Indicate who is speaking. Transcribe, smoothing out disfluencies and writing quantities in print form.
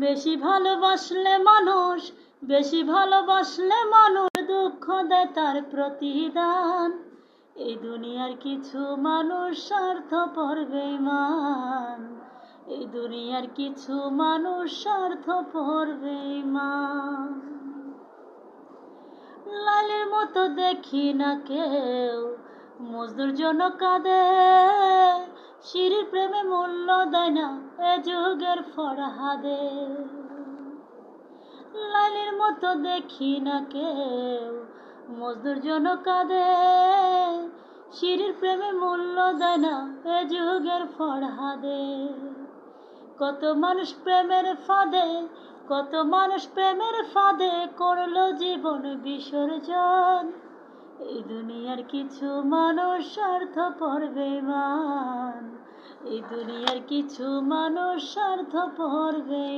Speaker 1: বেশি ভালোবাসলে মানুষ, বেশি ভালোবাসলে মানুষ দুঃখ দেয় তার প্রতিদান। এই দুনিয়ার কিছু মানুষ স্বার্থপর বেঈমান, এই দুনিয়ার কিছু মানুষ স্বার্থপর বেঈমান। লালের মতো দেখি না কেউ মজদুর জন্য কাঁদে, শিরির প্রেমে মূল্য দেয় না এ যুগের ফরহাদে। লালের মতো দেখি না কেউ মজদুর জন্য কাঁদে, শিরির প্রেমে মূল্য দেয় না এ যুগের ফরহাদে। কত মানুষ প্রেমের ফাঁদে, কত মানুষ প্রেমের ফাঁদে করলো জীবন বিসর্জন। এই দুনিয়ার কিছু মানুষ স্বার্থপর বেঈমান, এই দুনিয়ার কিছু মানুষ স্বার্থপর বেঈমান।